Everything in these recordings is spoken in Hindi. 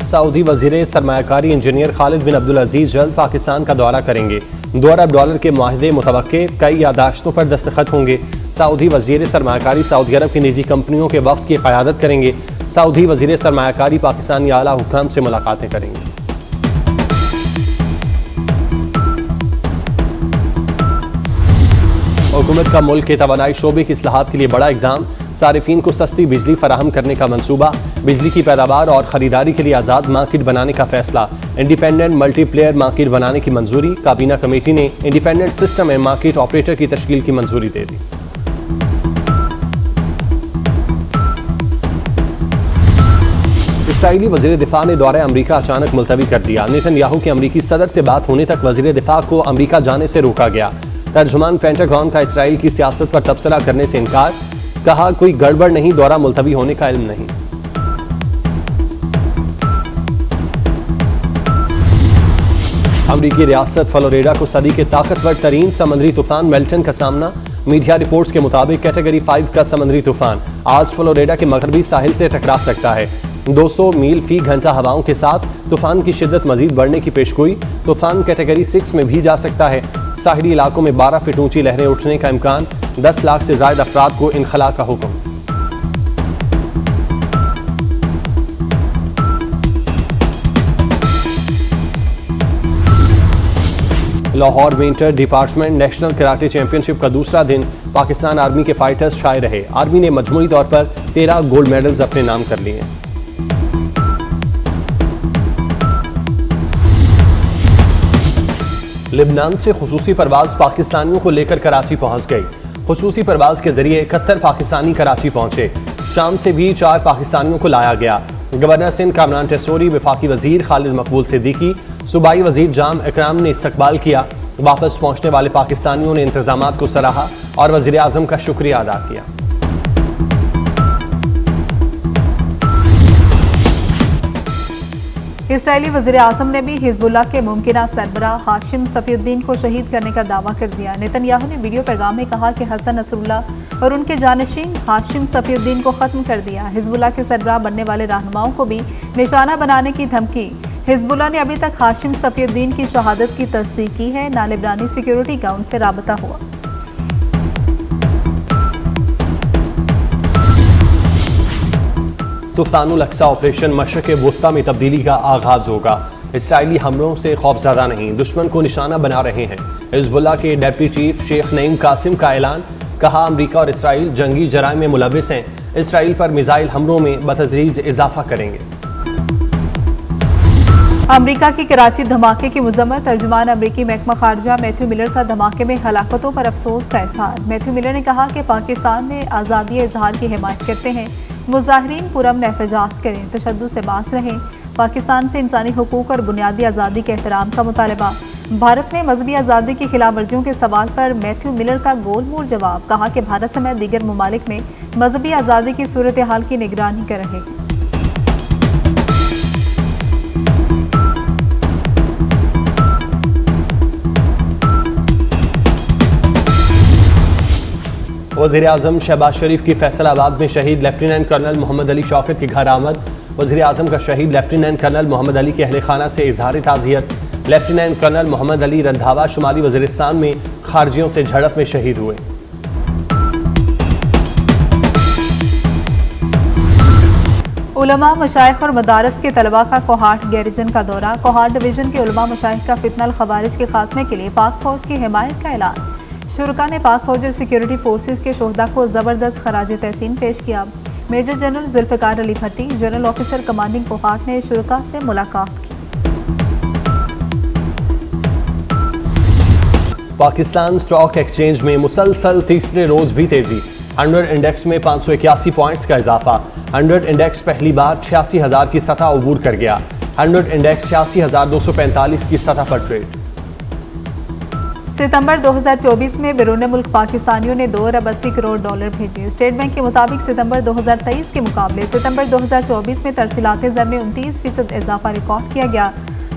सऊदी वजीर सरमायाकारी इंजीनियर खालिद बिन अब्दुल अजीज जल्द पाकिस्तान का दौरा करेंगे। $2 अरब के मुआहदे मुतवक्के, कई यादाश्तों पर दस्तखत होंगे। सऊदी वजीर सरमायाकारी सऊदी अरब की निजी कंपनियों के वफ्द की क़यादत करेंगे। सऊदी वजीर सरमायाकारी पाकिस्तानी आला हुक्काम से मुलाकातें करेंगे। हुकूमत का मुल्क के तवानाई शोबे की इस्लाहात के लिए बड़ा इक़दाम, सारिफीन को सस्ती बिजली फराहम करने का मंसूबा, बिजली की पैदावार और ख़रीदारी के लिए आज़ाद मार्केट बनाने का फैसला, इंडिपेंडेंट मल्टीप्लेयर मार्केट बनाने की मंजूरी। काबीना कमेटी ने independent system and market operator की तश्कील की मंजूरी दे दी। इसराइली वज़ीर दिफा ने दौरे अमरीका अचानक मुलतवी कर दिया। नेतन्याहू के अमरीकी सदर से बात होने तक वज़ीर दिफा को अमरीका जाने से रोका गया। तर्जुमान पेंटागन का इसराइल की सियासत पर तबसरा करने से इनकार, कहा कोई गड़बड़ नहीं, दौरा मुलतवी होने का इल्म नहीं। अमरीकी रियासत फ्लोरिडा को सदी के ताकतवर तरीन समंदरी तूफान मेल्टन का सामना। मीडिया रिपोर्ट्स के मुताबिक कैटेगरी 5 का समंदरी तूफान आज फ्लोरिडा के मगरबी साहिल से टकरा सकता है। 200 मील फी घंटा हवाओं के साथ तूफान की शिद्दत मजीद बढ़ने की पेशगोई। तूफान कैटेगरी 6 में भी जा सकता है। साहिली इलाकों में 12 फीट ऊंची लहरें उठने का इम्कान। 10 लाख से ज्यादा अफराद को इनखला का हुक्म। लाहौर में inter department national karate championship का दूसरा दिन पाकिस्तान आर्मी के फाइटर्स शाये रहे। आर्मी ने मजमूई तौर पर 13 गोल्ड मेडल्स अपने नाम कर लिए। लिबनान से खुसूसी परवाज पाकिस्तानियों को लेकर कराची पहुंच गई। खुसूसी परवाज के जरिए 71 पाकिस्तानी कराची पहुंचे। शाम से भी 4 पाकिस्तानियों को लाया गया। गवर्नर सिंध कामरान टेसोरी, वफाकी वजीर खालिद मकबूल सिद्दीकी, सूबाई वजीर जाम इकराम ने इस्तकबाल किया। वापस पहुंचने वाले पाकिस्तानियों ने इंतजामात को सराहा और वजीर आजम का शुक्रिया अदा किया। इसराइली वज़ीर आज़म ने भी हिजबुल्लाह के मुमकिना सरबराह हाशिम सफीउद्दीन को शहीद करने का दावा कर दिया। नेतन्याहू ने वीडियो पैगाम में कहा कि हसन नसरुल्लाह और उनके जानशीन हाशिम सफीउद्दीन को ख़त्म कर दिया। हिजबुल्लाह के सरबराह बनने वाले रहनुमाओं को भी निशाना बनाने की धमकी। हिजबुल्लाह ने अभी तक हाशिम सफीउद्दीन की शहादत की तस्दीक की है, ना लिबनानी सिक्योरिटी का उनसे राबता हुआ। तूफ़ानुल अक्सा ऑपरेशन मशरक़ वुस्ता में तब्दीली का आगाज होगा। इसराइली हमलों से खौफज़दा नहीं, दुश्मन को निशाना बना रहे हैं। हिज़्बुल्लाह के डेप्टी चीफ शेख नईम कासिम का ऐलान, कहा अमरीका और इसराइल जंगी जराइम में मुलव्विस हैं। इसराइल पर मिसाइल हमलों में बतदरीज इजाफा करेंगे। अमरीका की कराची धमाके की मुज़म्मत। तर्जुमान अमरीकी महकमा खारजा मैथ्यू मिलर का धमाके में हलाकतों पर अफसोस का इजहार। मैथ्यू मिलर ने कहा कि पाकिस्तान में आज़ादी इजहार की हिमायत करते हैं। मुजाहिरीन पुरअमन एहतजाज करें, तशद्दुद से बाज रहें। पाकिस्तान से इंसानी हुकूक और बुनियादी आज़ादी के एहतराम का मुतालबा। भारत में मजहबी आज़ादी की खिलाफ वर्जियों के सवाल पर मैथ्यू मिलर का गोल मोल जवाब। कहा कि भारत समेत दीगर ममालिक में मजहबी आज़ादी की सूरत हाल की निगरानी कर रहे हैं। वज़ीर आज़म शहबाज शरीफ की फैसलाबाद में शहीद लेफ्टिनेंट कर्नल मोहम्मद अली शौकत के घर आमद। वज़ीर आज़म का शहीद लेफ्टिनेंट कर्नल मोहम्मद अली के अहल खाना से इजहार ताज़ियत। लेफ्टिनेंट कर्नल मोहम्मद अली रंधावा शुमाली वज़ीरिस्तान में खारजियों से झड़प में शहीद हुए। उलमा मशाइख और मदारस के तलबा का कोहाट गैरिजन का दौरा। कोहाट डिवीज़न के उलमा मशाइख का फितनल खवारिज के खात्मे के लिए पाक फौज की हिमायत का ऐलान। शुरका ने पाक फौज और सिक्योरिटी फोर्सेस के शोहदा को ज़बरदस्त खराज तहसीन पेश किया। मेजर जनरल जुल्फ़िकार अली भट्टी, जनरल ऑफिसर कमांडिंग कोहाट ने शुरका से मुलाकात की। पाकिस्तान स्टॉक एक्सचेंज में मुसलसल तीसरे रोज भी तेजी। 100 इंडेक्स में 581 पॉइंट्स का इजाफा। 100 इंडेक्स पहली बार 86,000 की सतह अबूर कर गया। 100 इंडेक्स 86,245 की सतह पर ट्रेड। सितंबर 2024 में बैरून मुल्क पाकिस्तानियों ने $2 अरब 80 करोड़ भेजे। स्टेट बैंक के मुताबिक सितंबर 2023 के मुकाबले सितंबर 2024 में तरसीलात ज़र में 29% इजाफा रिकॉर्ड किया गया।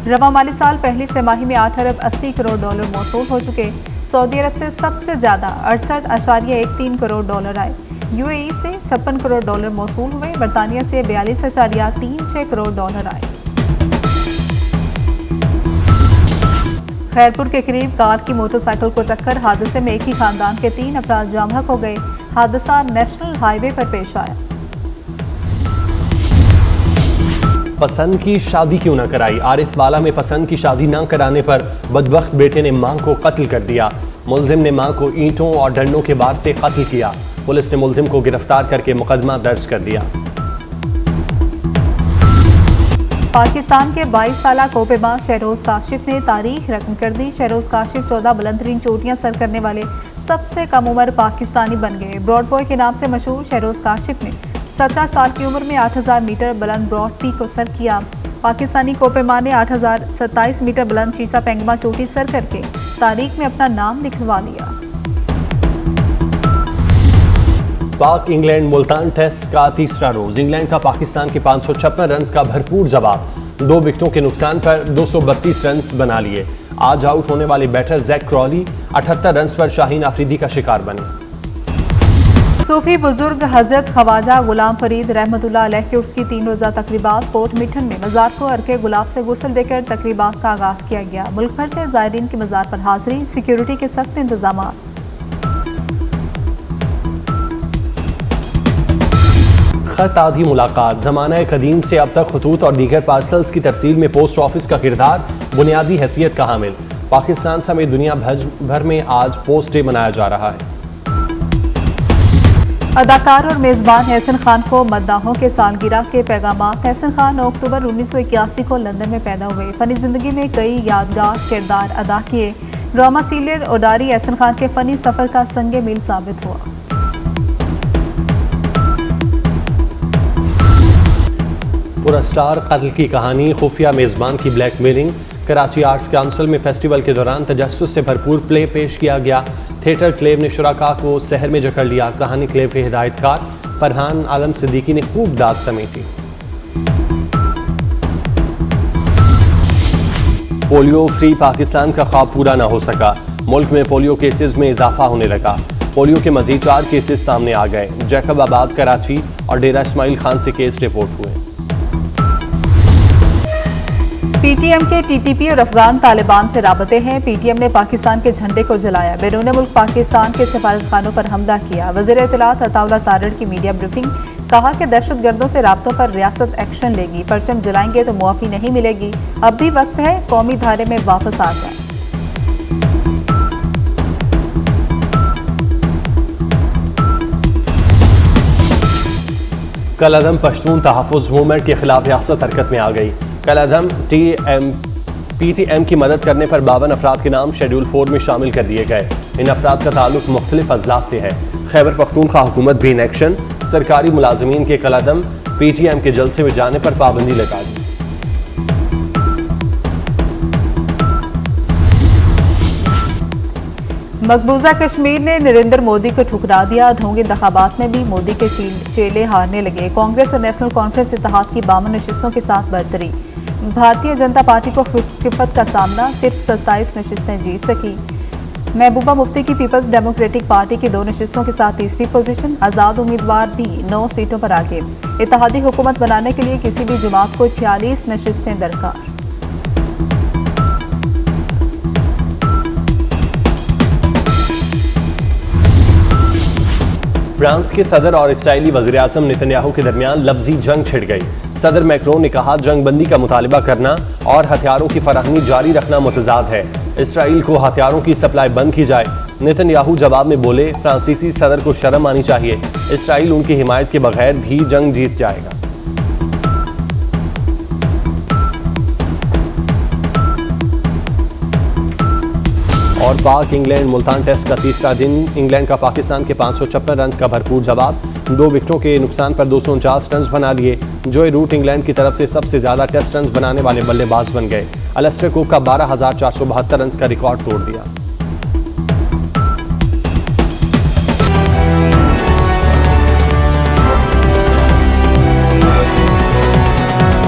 रवा माली साल पहली तिमाही में $8 अरब 80 करोड़ मौसूल हो चुके। सऊदी अरब से सबसे ज़्यादा 68.13 करोड़ आए। UAE से $56 करोड़ मौसूल हुए। बरतानिया से 42.36 करोड़ आए। खैरपुर के करीब कार की मोटरसाइकिल को टक्कर, हादसे में एक ही खानदान के 3 अफराद जाम हक हो गए। हादसा नेशनल हाईवे पर पेश आया। पसंद की शादी क्यों न कराई, आरिफ वाला में पसंद की शादी न कराने पर बदबख्त बेटे ने मां को कत्ल कर दिया। मुलजिम ने मां को ईंटों और डंडों के वार से कत्ल किया। पुलिस ने मुलजिम को गिरफ्तार करके मुकदमा दर्ज कर दिया। पाकिस्तान के 22 साला कोपेमा शहरोज काशिफ ने तारीख रकम कर दी। शहरोज काशिफ 14 बुलंदतरीन चोटियां सर करने वाले सबसे कम उम्र पाकिस्तानी बन गए। ब्रॉड बॉय के नाम से मशहूर शहरोज काशिफ ने 17 साल की उम्र में 8000 मीटर बुलंद ब्रॉड पीक को सर किया। पाकिस्तानी कोपेमा ने 8027 मीटर बुलंद शीशा पेंगमा चोटी सर करके तारीख में अपना नाम लिखवा लिया। पाक इंग्लैंड मुल्तान टेस्ट का तीसरा रोज, इंग्लैंड का पाकिस्तान के 556 रन का भरपूर जवाब। 2 विकेटों के नुकसान पर 232 रन बना लिए। आज आउट होने वाले बैटर जैक क्रॉली 78 रन पर शाहीन आफरीदी का शिकार बने। सूफी बुजुर्ग हजरत ख्वाजा गुलाम फरीद रहमतुल्लाह अलैह के उसकी 3 रोज़ा तकरीबात पोर्ट मिठन में मज़ार को अर्के गुलाब से गुस्ल देकर तकरीबात का आगाज़ किया गया। मुल्क भर से ज़ायरीन की मज़ार पर हाजिरी, सिक्योरिटी के सख्त इंतजाम। खत आधी मुलाकात, ज़माना कदीम से अब तक खतूत और दीगर पार्सल्स की तरसील में पोस्ट ऑफिस का किरदार बुनियादी हैसियत का हामिल। पाकिस्तान समेत दुनिया भर में आज पोस्ट डे मनाया जा रहा है। अदाकार और मेज़बान एहसन खान को मद्दाहों के सालगिरह के पैगामात। एहसन खान 9 अक्टूबर 1981 को लंदन में पैदा हुए। फ़नी ज़िंदगी में कई यादगार किरदार अदा किए। ड्रामा सीरियल उडारी एहसन खान के फ़नी सफ़र का संगे मील साबित हुआ। पुरस्कार कत्ल की कहानी, खुफिया मेज़बान की ब्लैकमेलिंग। कराची आर्ट्स काउंसिल में फेस्टिवल के दौरान तजस्सुस से भरपूर प्ले पेश किया गया। थिएटर क्लेव ने शुराका को सहर में जकड़ लिया। कहानी क्लेव के हिदायतकार फरहान आलम सिद्दीकी ने खूब दाद समेटी। पोलियो फ्री पाकिस्तान का ख्वाब पूरा न हो सका। मुल्क में पोलियो केसेस में इजाफा होने लगा। पोलियो के मजीद 4 केसेस सामने आ गए। जैकब आबाद, कराची और डेरा इस्माइल खान से केस रिपोर्ट हुए। पीटीएम के टीटीपी और अफगान तालिबान से राबते हैं। पीटीएम ने पाकिस्तान के झंडे को जलाया। बैरून मुल्क पाकिस्तान के सफारतखानों पर हमला किया। वज़ीर इत्तलात अताउल्लाह तारड़ की मीडिया ब्रीफिंग, कहा कि दहशतगर्दों से राब्तों पर रियासत एक्शन लेगी। परचम जलाएंगे तो मुआफ़ी नहीं मिलेगी। अब भी वक्त है कौमी धारे में वापस आ जाए। कलअदम पश्तून तहफ़्फ़ुज़ मूवमेंट के खिलाफ रियासत हरकत में आ गई। कलअदम पीटीएम की मदद करने पर 52 अफराद के नाम शेड्यूल 4 में शामिल कर दिए गए। इन अफराद का ताल्लुक मुख्तलिफ अजलास से है। खैबर पख्तूनख्वा हुकूमत भी इन एक्शन। सरकारी मुलाजमीन के कलअदम पीटीएम के जलसे में जाने पर पाबंदी लगा दी। मकबूजा कश्मीर ने नरेंद्र मोदी को ठुकरा दिया। ढोंगी इंतखाबात में भी मोदी के चेले हारने लगे। कांग्रेस और नेशनल कॉन्फ्रेंस इत्तेहाद की 52 नशिस्तों के साथ बरतरी। भारतीय जनता पार्टी को खिफत का सामना, सिर्फ 27 नशिस्तें जीत सकी। महबूबा मुफ्ती की पीपल्स डेमोक्रेटिक पार्टी की 2 नशिस्तों के साथ तीसरी पोजीशन। आज़ाद उम्मीदवार भी 9 सीटों पर आगे। इत्तेहादी हुकूमत बनाने के लिए किसी भी जमात को 46 नशिस्तें दरकार। फ्रांस के सदर और इस्राइली वज़ीर-ए-आज़म नेतन्याहू के दरमियान लफ्जी जंग छिड़ गई। सदर मैक्रोन ने कहा, जंगबंदी का मुतालबा करना और हथियारों की फराहमी जारी रखना मुतजाद है। इसराइल को हथियारों की सप्लाई बंद की जाए। नेतन्याहू जवाब में बोले, फ्रांसीसी सदर को शर्म आनी चाहिए। इसराइल उनकी हिमायत के बगैर भी जंग जीत जाएगा। और पाक इंग्लैंड मुल्तान टेस्ट का तीसरा दिन, इंग्लैंड का पाकिस्तान के 556 रन का भरपूर जवाब। 2 विकेटों के नुकसान पर 249 रन बना लिए। जोए रूट इंग्लैंड की तरफ से सबसे ज्यादा टेस्ट रन बनाने वाले बल्लेबाज बन गए। अलिस्टर कुक का 12,472 रन का रिकॉर्ड तोड़ दिया।